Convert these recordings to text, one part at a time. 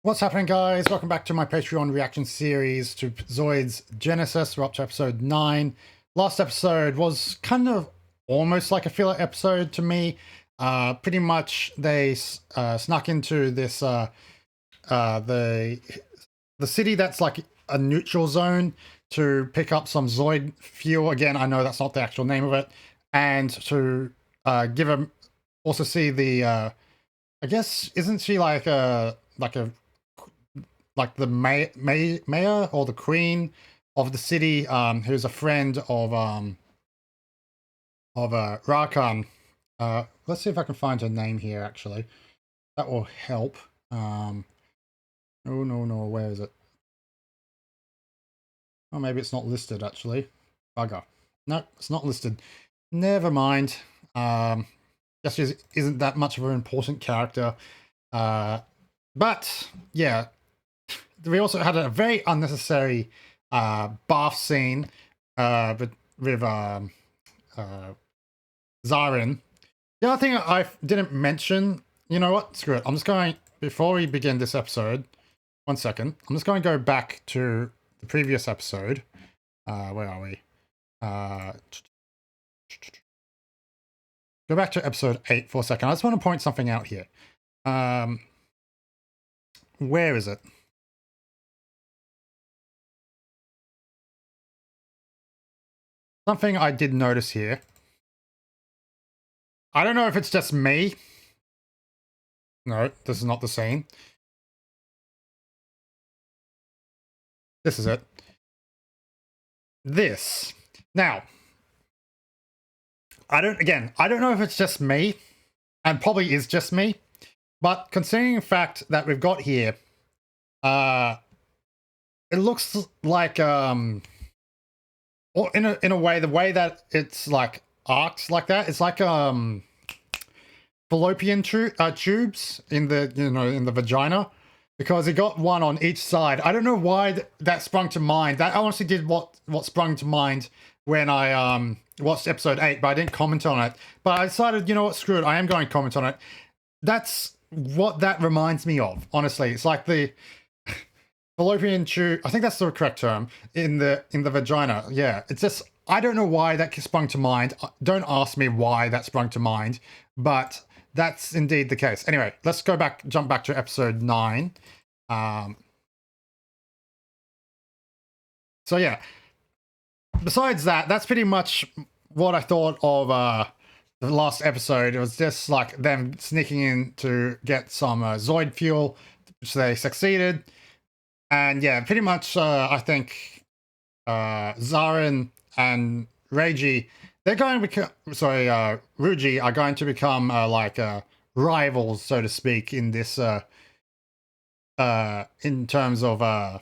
What's happening, guys? Welcome back to my Patreon reaction series to Zoids Genesis. We're up to episode 9. Last episode was kind of almost like a filler episode to me. Pretty much they snuck into this the city that's like a neutral zone to pick up some Zoid fuel. Again, I know that's not the actual name of it, and to give them also see the I guess isn't she like the mayor or the queen of the city, who's a friend of Rakan. Let's see if I can find her name here. Actually, that will help. No, where is it? Oh, maybe it's not listed actually. Bugger. No, it's not listed. Never mind. Just isn't that much of an important character. But yeah, we also had a very unnecessary bath scene with Zarin. The other thing I didn't mention, you know what? Screw it. I'm just going, before we begin this episode, 1 second. I'm just going to go back to the previous episode. Where are we? Go back to episode 8 for a second. I just want to point something out here. Where is it? Something I did notice here. I don't know if it's just me. No, this is not the scene. This is it. This. Now, I don't know if it's just me, and probably is just me, but considering the fact that we've got here, it looks like or in a way, the way that it's like arcs like that, it's like fallopian tubes in the in the vagina, because it got one on each side. I don't know why that sprung to mind. That honestly did what sprung to mind when I watched episode 8, but I didn't comment on it. But I decided, you know what, screw it, I am going to comment on it. That's what that reminds me of, honestly. It's like the fallopian tube, I think that's the correct term, in the vagina. Yeah, it's just, I don't know why that sprung to mind. Don't ask me why that sprung to mind, but that's indeed the case. Anyway, let's jump back to episode 9. So yeah, besides that, that's pretty much what I thought of the last episode. It was just like them sneaking in to get some Zoid fuel, which they succeeded. And yeah, pretty much I think Zarin and Reiji, they're going to become, sorry, Ruji are going to become like rivals, so to speak, in this in terms of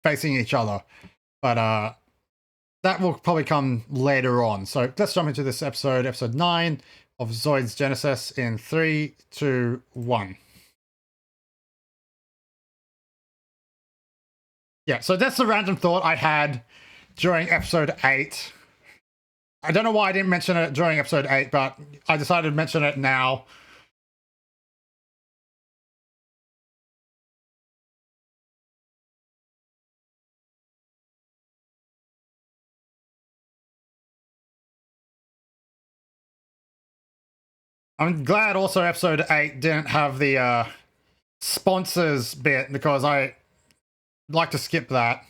facing each other. But that will probably come later on. So let's jump into this episode 9 of Zoids Genesis in 3, 2, 1. Yeah, so that's the random thought I had during episode 8. I don't know why I didn't mention it during episode 8, but I decided to mention it now. I'm glad also episode 8 didn't have the sponsors bit, because I like to skip that.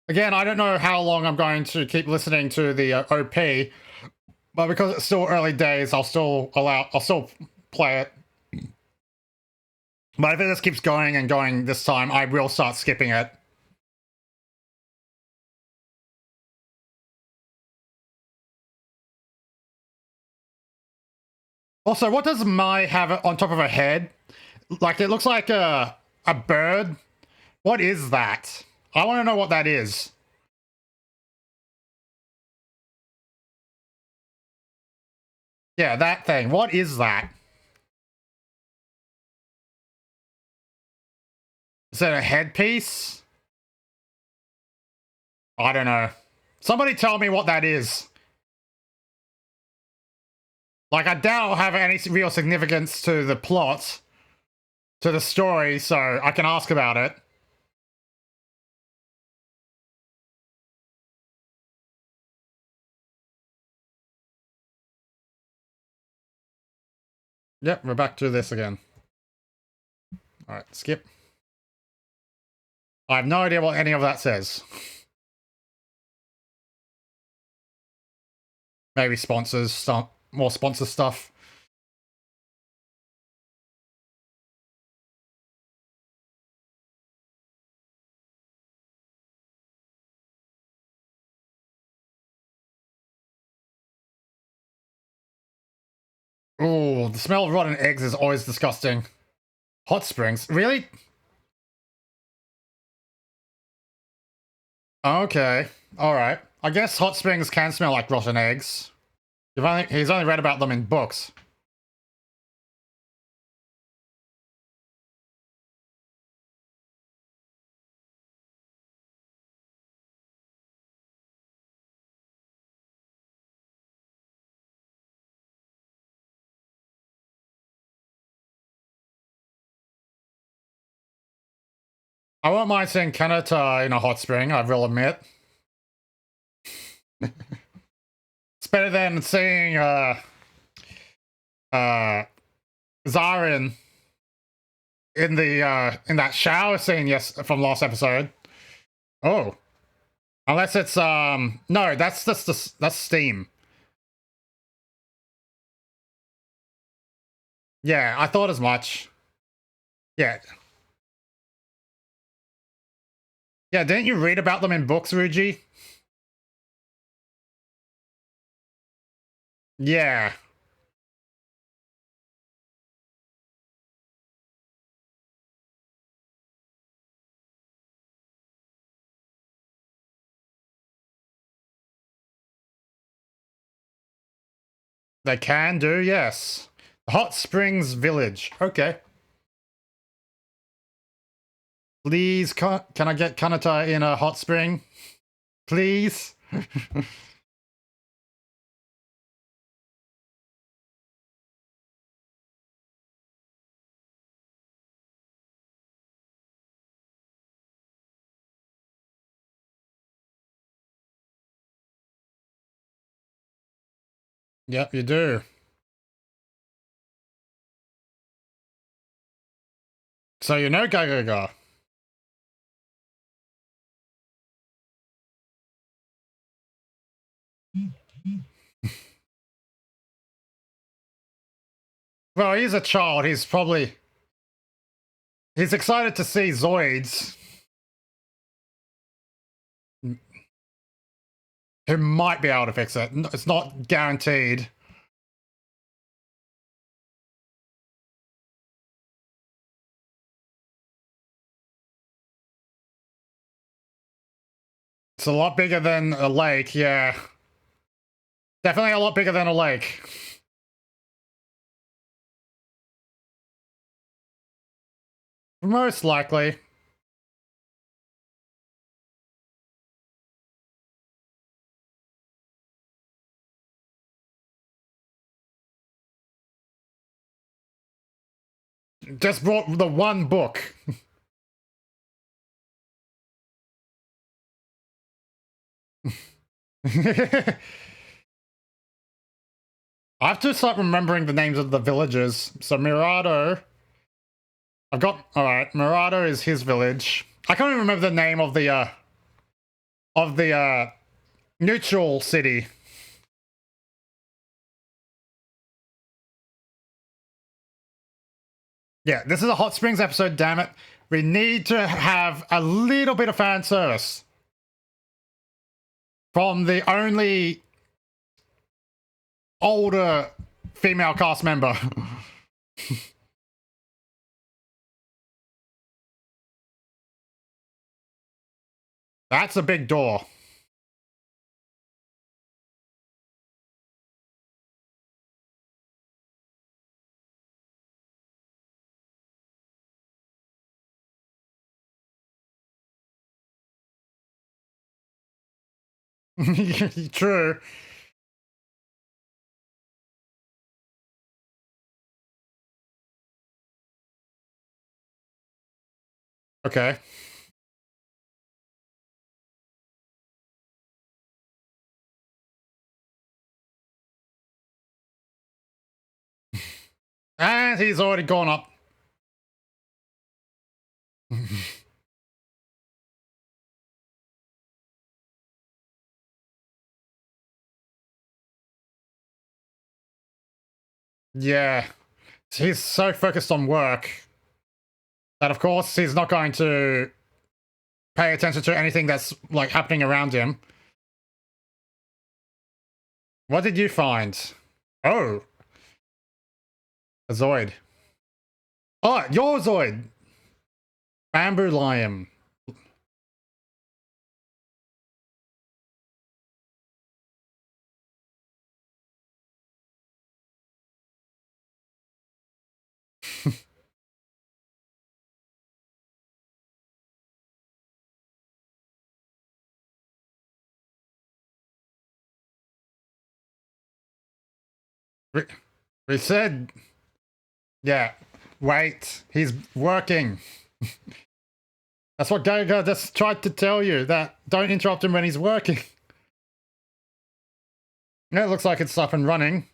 Again, I don't know how long I'm going to keep listening to the OP, but because it's still early days, I'll still play it. But if it just keeps going and going this time, I will start skipping it. Also, what does Mai have on top of her head? Like, it looks like a bird. What is that? I want to know what that is. Yeah, that thing. What is that? Is it a headpiece? I don't know. Somebody tell me what that is. Like, I doubt it'll have any real significance to the plot. to the story, so I can ask about it. Yep, we're back to this again. Alright, skip. I have no idea what any of that says. Maybe sponsors, some more sponsor stuff. Ooh, the smell of rotten eggs is always disgusting. Hot springs? Really? Okay. Alright. I guess hot springs can smell like rotten eggs. He's only read about them in books. I won't mind seeing Kanata in a hot spring, I will admit. It's better than seeing Zarin in the in that shower scene from last episode. Oh. Unless it's no, that's that's steam. Yeah, I thought as much. Yeah. Yeah, didn't you read about them in books, Ruji? Yeah. They can do, yes. Hot Springs Village. Okay. Please, can I get Kanata in a hot spring? Please? Yep, you do. So you know Gagaga. Well, he's a child. He's excited to see Zoids. Who might be able to fix it. It's not guaranteed. It's a lot bigger than a lake, yeah. Definitely a lot bigger than a lake. Most likely. Just brought the one book. I have to start remembering the names of the villages. So Mirado. I've got alright, Mirado is his village. I can't even remember the name of the neutral city. Yeah, this is a Hot Springs episode, damn it. We need to have a little bit of fan service from the only older female cast member. That's a big door. True. Okay. And he's already gone up. Yeah. He's so focused on work that, of course, he's not going to pay attention to anything that's, like, happening around him. What did you find? Oh, a Zoid. Oh, your Zoid! Bamboo Lion. we, we said... Yeah, wait, he's working. That's what Gaga just tried to tell you, that don't interrupt him when he's working. Yeah, it looks like it's up and running.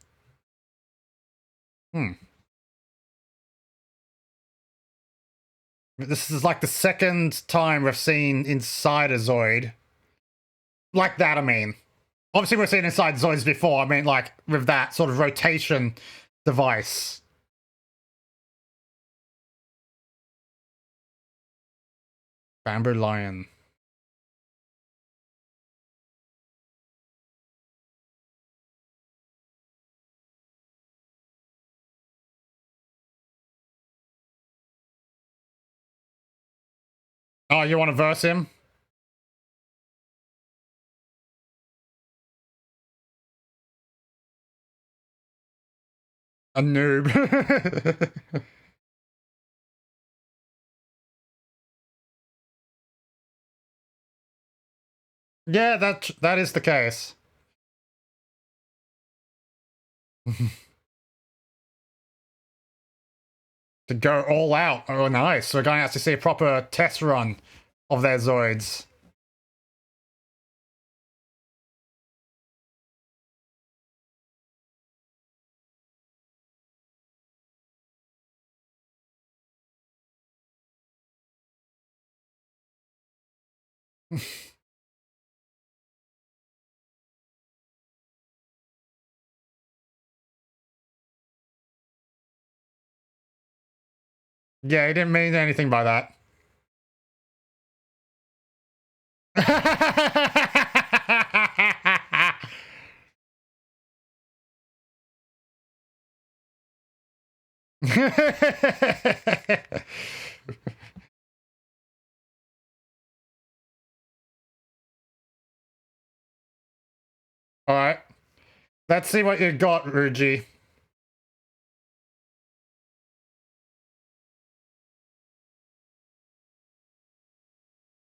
This is like the second time we've seen inside a Zoid. Like that, I mean. Obviously, we've seen inside Zoids before. I mean, like, with that sort of rotation device. Bamboo Lion. Oh, you want to verse him? A noob. Yeah, that is the case. To go all out. Oh, nice. We're going to actually see a proper test run of their Zoids. Yeah, he didn't mean anything by that. All right. Let's see what you got, Ruji.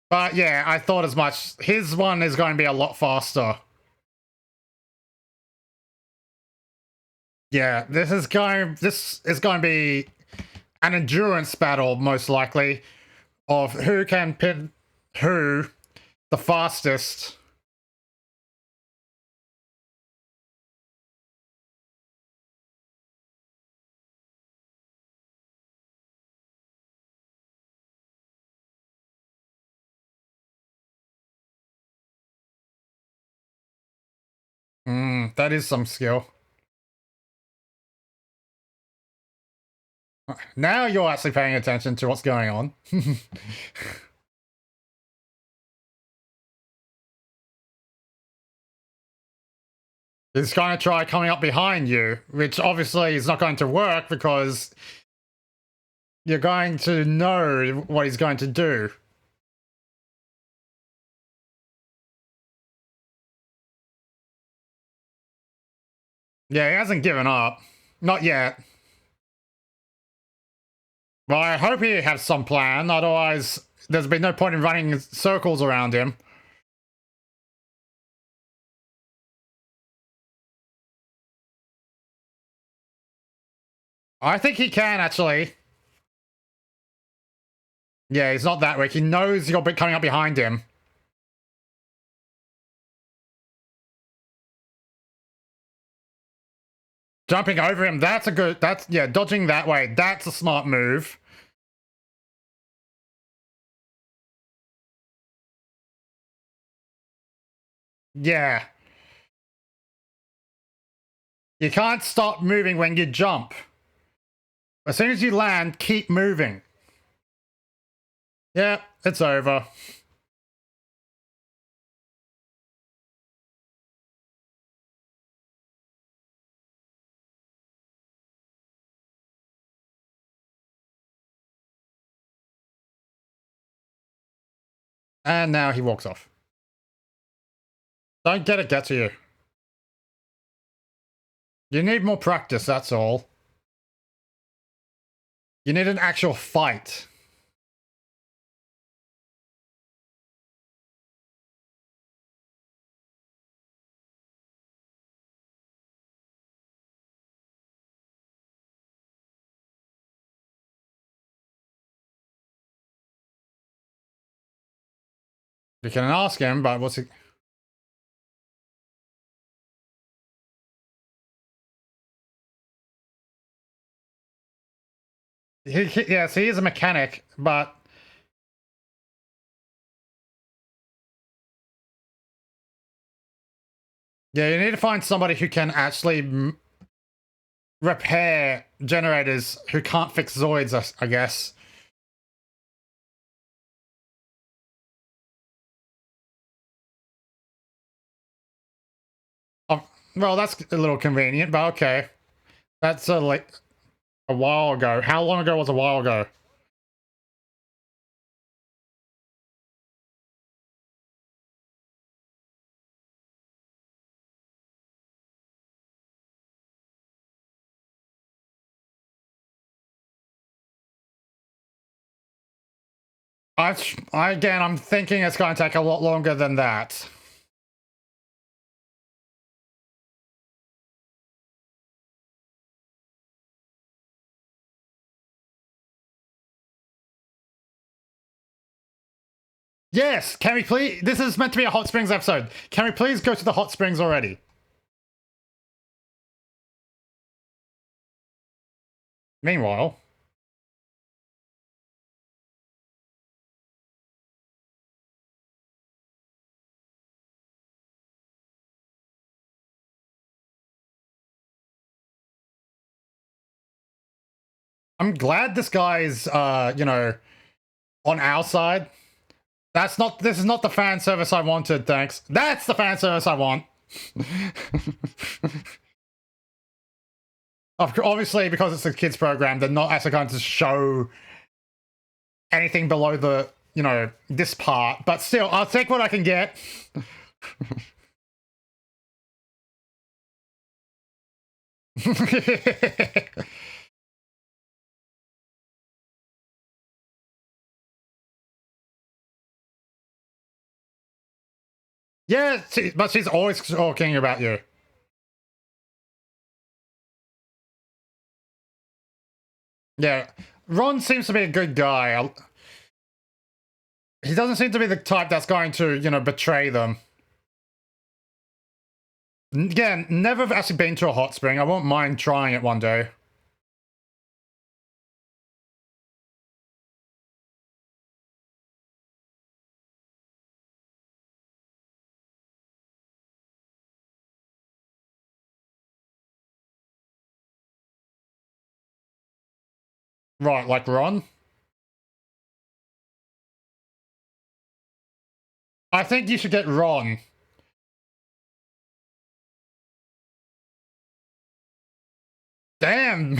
But yeah, I thought as much. His one is going to be a lot faster. Yeah, this is going to be an endurance battle, most likely, of who can pin who the fastest. That is some skill. Now you're actually paying attention to what's going on. He's going to try coming up behind you, which obviously is not going to work because you're going to know what he's going to do. Yeah, he hasn't given up. Not yet. Well, I hope he has some plan, otherwise there's been no point in running circles around him. I think he can, actually. Yeah, he's not that weak. He knows you're coming up behind him. Jumping over him, that's a good... yeah, dodging that way. That's a smart move. Yeah. You can't stop moving when you jump. As soon as you land, keep moving. Yeah, it's over. And now he walks off. Don't get it get to you. You need more practice, that's all. You need an actual fight. You can ask him, but what's he... Yes, he is a mechanic, but... Yeah, you need to find somebody who can actually repair generators who can't fix Zoids, I guess. Oh, well, that's a little convenient, but okay. That's like a while ago. How long ago was a while ago? Again, I'm thinking it's going to take a lot longer than that. Yes, can we please? This is meant to be a hot springs episode. Can we please go to the hot springs already? Meanwhile, I'm glad this guy's, you know, on our side. This is not the fan service I wanted, thanks. That's the fan service I want. Obviously, because it's a kids program, they're not actually going to show anything below the, you know, this part. But still, I'll take what I can get. Yeah, but she's always talking about you. Yeah, Ron seems to be a good guy. He doesn't seem to be the type that's going to, you know, betray them. Again, never actually been to a hot spring. I won't mind trying it one day. Right, like Ron? I think you should get Ron. Damn!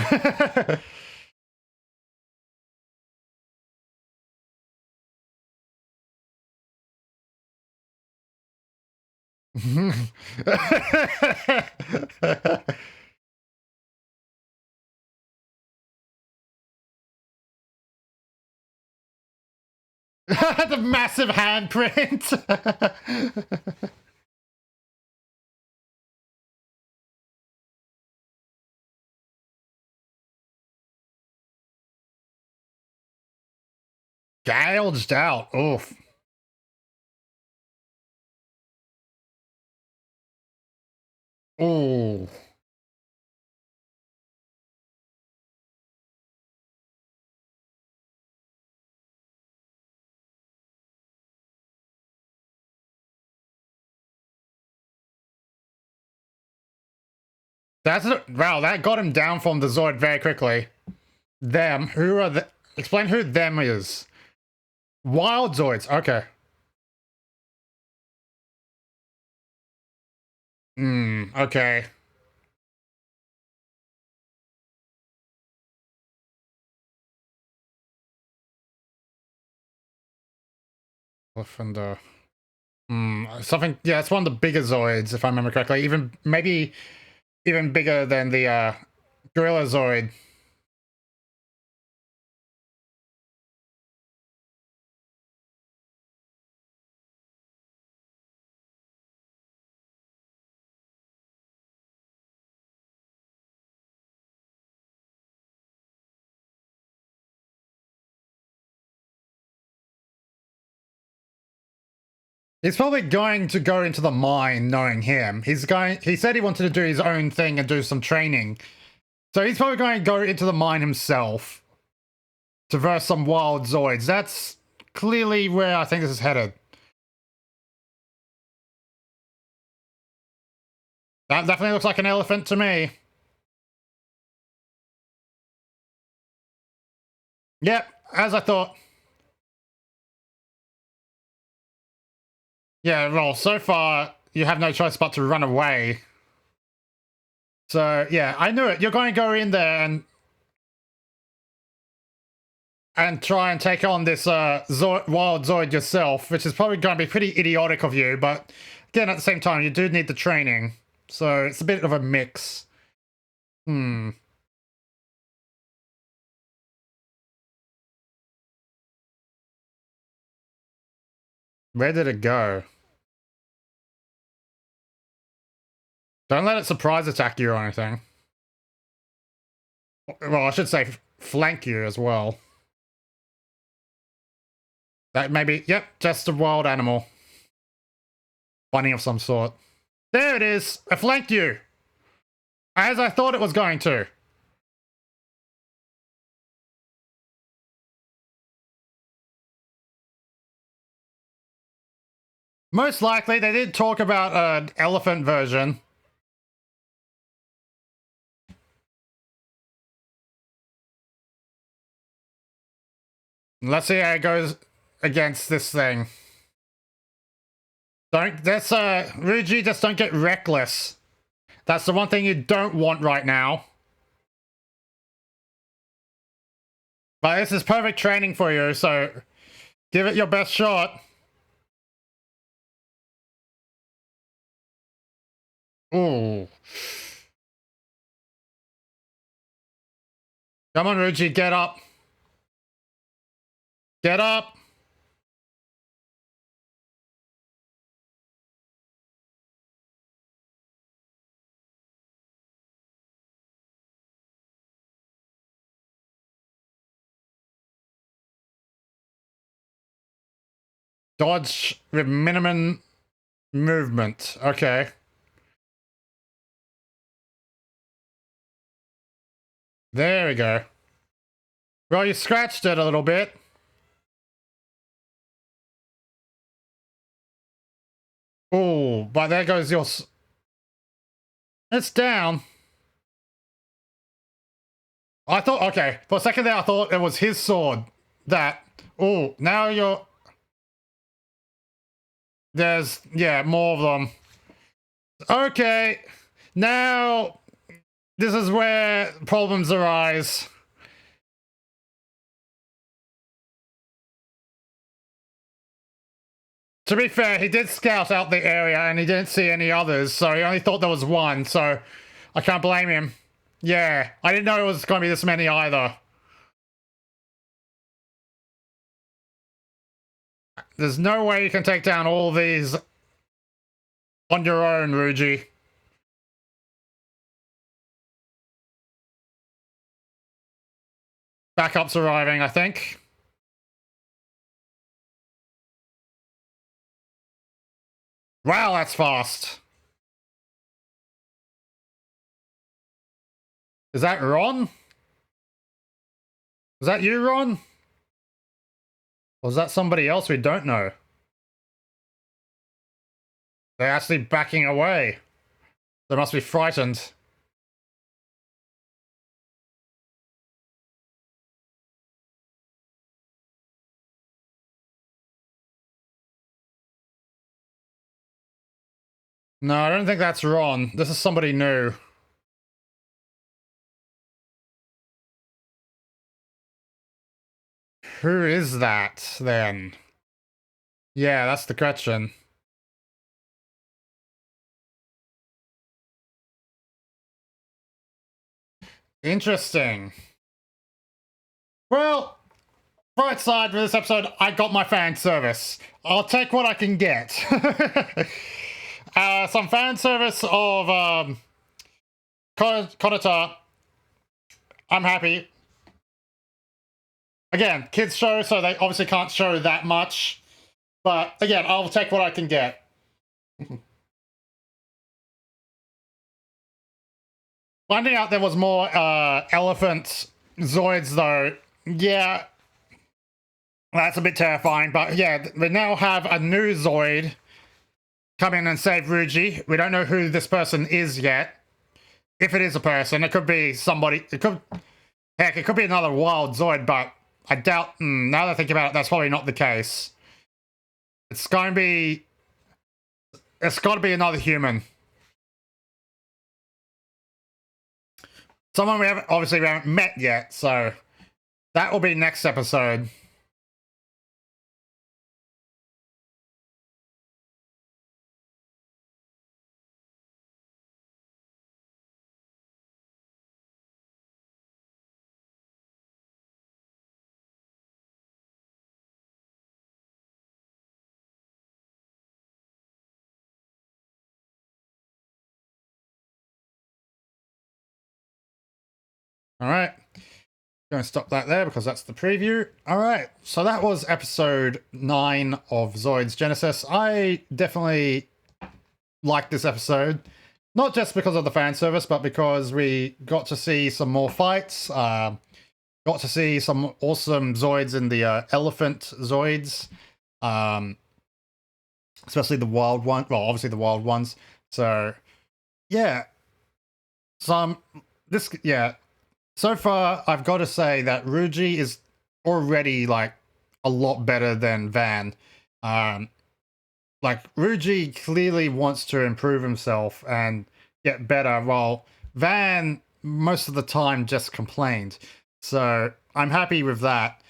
The massive handprint! gouged out. Oof. Ooh. Wow, that got him down from the Zoid very quickly. Them. Who are the... Explain who them is. Wild Zoids. Okay. Okay. Elephant, something... Yeah, it's one of the bigger Zoids, if I remember correctly. Maybe even bigger than the, Gorilla Zoid. He's probably going to go into the mine knowing him. He said he wanted to do his own thing and do some training. So he's probably going to go into the mine himself to verse some wild Zoids. That's clearly where I think this is headed. That definitely looks like an elephant to me. Yep, as I thought. Yeah, well, so far, you have no choice but to run away. So, yeah, I knew it. You're going to go in there and try and take on this wild Zoid yourself, which is probably going to be pretty idiotic of you, but again, at the same time, you do need the training. So, it's a bit of a mix. Where did it go? Don't let it surprise attack you or anything. Well, I should say flank you as well. That maybe, yep, just a wild animal. Bunny of some sort. There it is! It flanked you! As I thought it was going to. Most likely, they did talk about an elephant version. Let's see how it goes against this thing. Ryuji, just don't get reckless. That's the one thing you don't want right now. But this is perfect training for you, so give it your best shot. Ooh. Come on, Ryuji, get up. Get up. Dodge with minimum movement. Okay. There we go. Well, you scratched it a little bit. Oh, but there goes your... It's down. I thought... Okay, for a second there, I thought it was his sword. That... Oh, now you're... There's... Yeah, more of them. Okay. Now... This is where problems arise. To be fair, he did scout out the area and he didn't see any others, so he only thought there was one, so I can't blame him. Yeah, I didn't know it was going to be this many either. There's no way you can take down all these on your own, Ryuji. Backup's arriving, I think. Wow, that's fast. Is that Ron? Is that you, Ron? Or is that somebody else we don't know? They're actually backing away. They must be frightened. No, I don't think that's Ron. This is somebody new. Who is that, then? Yeah, that's the question. Interesting. Well, bright side for this episode, I got my fan service. I'll take what I can get. Some fan service of Cunha. I'm happy. Again, kids show, so they obviously can't show that much. But again, I'll take what I can get. Finding out there was more elephant Zoids, though, yeah, that's a bit terrifying. But yeah, we now have a new Zoid come in and save Ruji. We don't know who this person is yet. If it is a person, it could be somebody. It could, heck, it could be another wild Zoid, but I doubt. Now that I think about it, that's probably not the case. It's going to be. It's got to be another human. Someone we haven't met yet, so that will be next episode. All right. Going to stop that there because that's the preview. All right, so that was episode 9 of Zoids Genesis. I definitely liked this episode, not just because of the fan service, but because we got to see some more fights. Got to see some awesome Zoids in the elephant Zoids, especially the wild one. Well, obviously the wild ones. So yeah, yeah. So far, I've got to say that Ruji is already, like, a lot better than Van. Like, Ruji clearly wants to improve himself and get better, while Van, most of the time, just complained. So, I'm happy with that.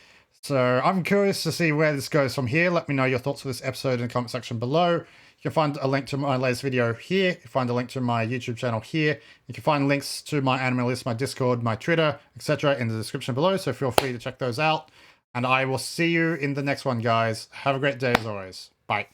So, I'm curious to see where this goes from here. Let me know your thoughts for this episode in the comment section below. You can find a link to my latest video here. You can find a link to my YouTube channel here. You can find links to my anime list, my Discord, my Twitter, etc. in the description below, so feel free to check those out. And I will see you in the next one, guys. Have a great day as always. Bye.